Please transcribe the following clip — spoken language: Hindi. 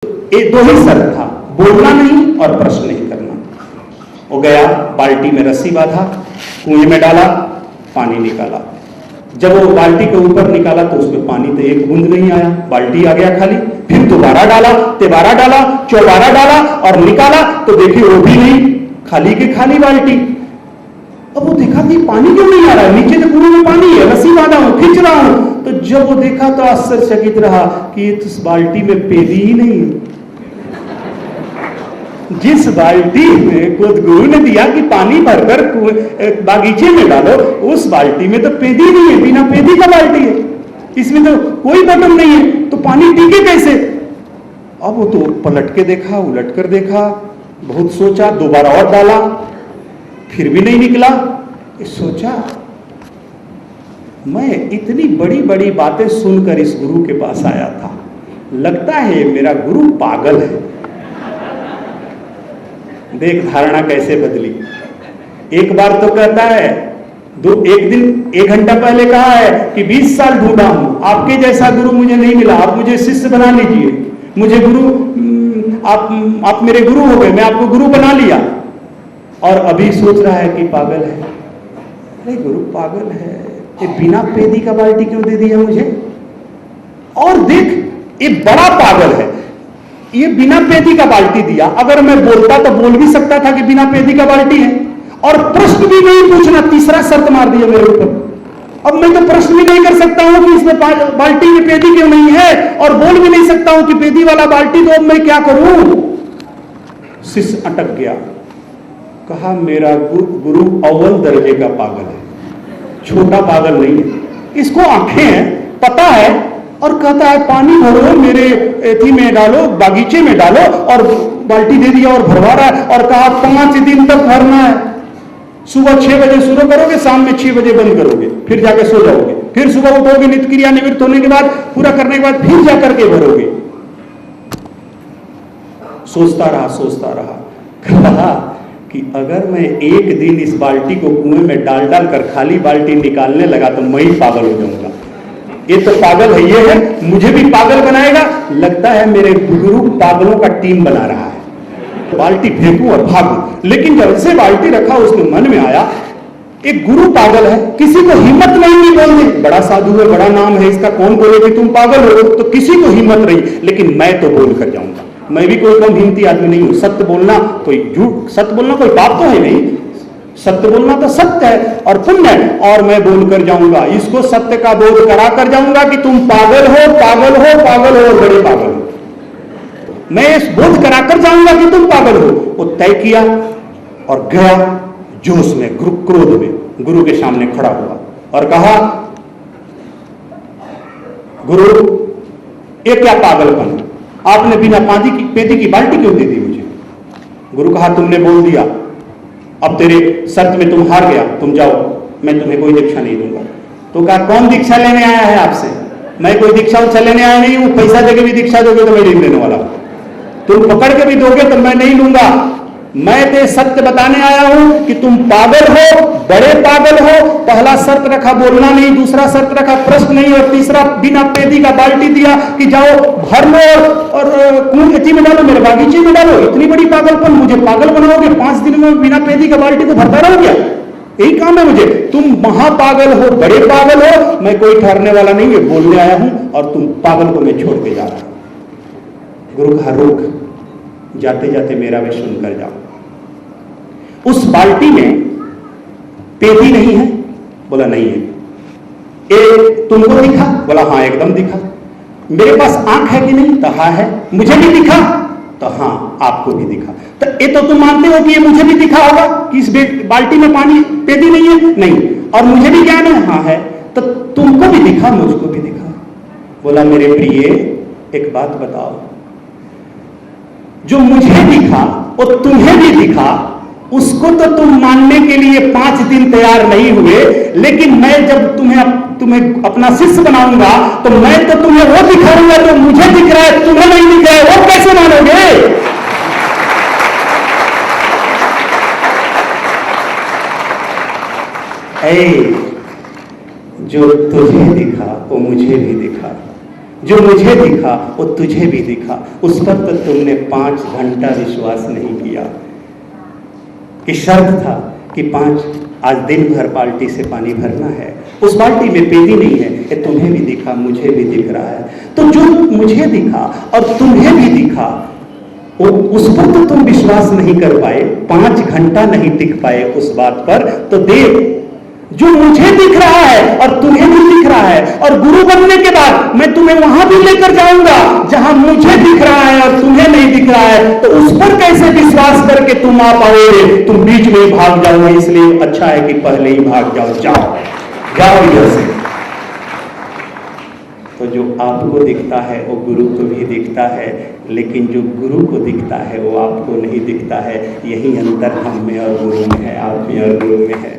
ये दो ही शर्त था, बोलना नहीं और प्रश्न नहीं करना। वो गया, बाल्टी में रस्सी बांधा, कुएं में डाला, पानी निकाला। जब वो बाल्टी के ऊपर निकाला तो उसमें पानी तो एक बूंद नहीं आया, बाल्टी आ गया खाली। फिर दोबारा डाला, तिबारा डाला, चौबारा डाला और निकाला तो देखिए वो भी नहीं, खाली के खाली बाल्टी। अब वो देखा कि पानी क्यों नहीं आ रहा है, नीचे तो कुएं में पानी है, रस्सी बांधा हूं, खींच रहा हूं। तो जब वो देखा तो आश्चर्यचकित रहा कि इस बाल्टी में पेदी ही नहीं है। जिस बाल्टी में गुरु ने दिया कि पानी भरकर बागीचे में डालो, उस बाल्टी में तो पेदी नहीं है, बिना पेदी का बाल्टी है, इसमें तो कोई बटन नहीं है, तो पानी टिके कैसे? अब वो तो पलट के देखा, उलट कर देखा, बहुत सोचा, दोबारा और डाला, फिर भी नहीं निकला। सोचा मैं इतनी बड़ी बड़ी बातें सुनकर इस गुरु के पास आया था, लगता है मेरा गुरु पागल है। देख धारणा कैसे बदली। एक बार तो कहता है, एक दिन 1 घंटा पहले कहा है कि 20 साल ढूंढा हूं, आपके जैसा गुरु मुझे नहीं मिला, आप मुझे शिष्य बना लीजिए, मुझे गुरु, आप मेरे गुरु हो गए, मैं आपको गुरु बना लिया। और अभी सोच रहा है कि पागल है। अरे गुरु पागल है, ये बिना पेदी का बाल्टी क्यों दे दिया मुझे? और देख ये बड़ा पागल है, ये बिना पेदी का बाल्टी दिया। अगर मैं बोलता तो बोल भी सकता था कि बिना पेदी का बाल्टी है, और प्रश्न भी नहीं पूछना, तीसरा शर्त मार दिया मेरे ऊपर। अब मैं तो प्रश्न भी नहीं कर सकता हूं कि इसमें बाल्टी में पेदी क्यों नहीं है, और बोल भी नहीं सकता हूं कि पेदी वाला बाल्टी दो, अब मैं क्या करूं? शिष्य अटक गया। कहा मेरा गुरु अव्वल दर्जे का पागल है, छोटा पागल नहीं है, इसको आंखें हैं, पता है, और कहता है पानी भरो, मेरे एथी में डालो, बागीचे में डालो, और बाल्टी दे दिया और भरवा रहा है। और कहा 5 दिन तक भरना है, सुबह 6 बजे शुरू करोगे, शाम में 6 बजे बंद करोगे, फिर जाके सो जाओगे, फिर सुबह उठोगे, नित्य क्रिया निवृत्त होने के बाद पूरा करने के बाद फिर जाकर के भरोगे। सोचता रहा, कहा कि अगर मैं एक दिन इस बाल्टी को कुएं में डाल डाल कर खाली बाल्टी निकालने लगा तो मैं ही पागल हो जाऊंगा। ये तो पागल है, ये है, मुझे भी पागल बनाएगा। लगता है मेरे गुरु पागलों का टीम बना रहा है। बाल्टी फेंकूं और भागूं। लेकिन जब से बाल्टी रखा उसके मन में आया एक गुरु पागल है, किसी को हिम्मत नहीं बोलने, बड़ा साधु है, बड़ा नाम है इसका, कौन बोले कि तुम पागल हो, तो किसी को हिम्मत नहीं, लेकिन मैं तो बोल कर जाऊंगा। मैं भी कोई कम हिम्मती आदमी नहीं हूं। सत्य बोलना कोई झूठ, सत्य बोलना कोई पाप तो है नहीं, सत्य बोलना तो सत्य है और पुण्य है, और मैं बोलकर जाऊंगा, इसको सत्य का बोध करा कर जाऊंगा कि तुम पागल हो, पागल हो, पागल हो और बड़े पागल हो। मैं इस बोध कराकर जाऊंगा कि तुम पागल हो। वो तय किया और गया जोश में, क्रोध में गुरु के सामने खड़ा हुआ और कहा, गुरु ये क्या पागलपन, आपने बिना पेदी की बाल्टी क्यों दे दी मुझे? गुरु कहा, तुमने बोल दिया, अब तेरे शर्त में तुम हार गया, तुम जाओ, मैं तुम्हें कोई दीक्षा नहीं दूंगा। तो कहा, कौन दीक्षा लेने आया है आपसे? मैं कोई दीक्षा उच्छा लेने आया नहीं हूं, पैसा देके भी दीक्षा दोगे तो मैं नहीं देने वाला, तुम पकड़ के भी दोगे तो मैं नहीं लूंगा। मैं तो सत्य बताने आया हूं कि तुम पागल हो, बड़े पागल हो। पहला शर्त रखा बोलना नहीं, दूसरा शर्त रखा प्रश्न नहीं, और तीसरा बिना पेदी का बाल्टी दिया कि जाओ भर लो और कुएं में डालो, मेरे बागीचे में डालो। इतनी बड़ी पागलपन, मुझे पागल बनाओगे? 5 दिन में बिना पेदी का बाल्टी को भरता रहो क्या? यही काम है मुझे? तुम महापागल हो, बड़े पागल हो, मैं कोई ठहरने वाला नहीं है, बोलने आया हूं और तुम पागल को मैं छोड़ के जा रहा हूं। गुरु कहा, रोक, जाते जाते मेरा भी सुनकर जाओ। उस बाल्टी में पेदी नहीं है? बोला नहीं है। ए तुमको दिखा? बोला हाँ एकदम दिखा। मेरे पास आंख है कि नहीं? तो हाँ है। मुझे भी दिखा? तो हाँ आपको भी दिखा। तो ये तो तुम मानते हो कि ये मुझे भी दिखा होगा कि इस बाल्टी में पानी पेदी नहीं है? नहीं। और मुझे भी ज्ञान है? हाँ है। तो तुमको भी दिखा, मुझको भी दिखा। बोला मेरे प्रिय एक बात बताओ, जो मुझे दिखा और तुम्हें भी दिखा, उसको तो तुम मानने के लिए 5 दिन तैयार नहीं हुए, लेकिन मैं जब तुम्हें अपना शिष्य बनाऊंगा तो मैं तो तुम्हें वो दिखाऊंगा जो मुझे दिख रहा है, तुम्हें नहीं दिख रहा है, वो कैसे मानोगे? जो तुझे दिखा वो मुझे भी दिखा, जो मुझे दिखा वो तुझे भी दिखा, उस पर तो तुमने 5 घंटा विश्वास नहीं किया। कि शर्त था कि 5 आज दिन भर बाल्टी से पानी भरना है, उस बाल्टी में पेदी नहीं है, ये तुम्हें भी दिखा मुझे भी दिख रहा है। तो जो मुझे दिखा और तुम्हें भी दिखा उस पर तो तुम विश्वास नहीं कर पाए, 5 घंटा नहीं टिक पाए उस बात पर। तो देख, जो मुझे दिख रहा है और तुम्हें भी दिख रहा है, और गुरु बनने के बाद मैं तुम्हें वहां भी लेकर जाऊंगा जहां मुझे दिख रहा है और तुम्हें नहीं दिख रहा है। तो उस पर कैसे विश्वास करके तुम आ पाओगे? तुम बीच में ही भाग जाओगे। इसलिए अच्छा है कि पहले ही भाग जाओ। जाओ इधर से। तो जो आपको दिखता है वो गुरु को भी दिखता है, लेकिन जो गुरु को दिखता है वो आपको नहीं दिखता है। यही अंतर हम में और गुरु में है, आप में और गुरु में है।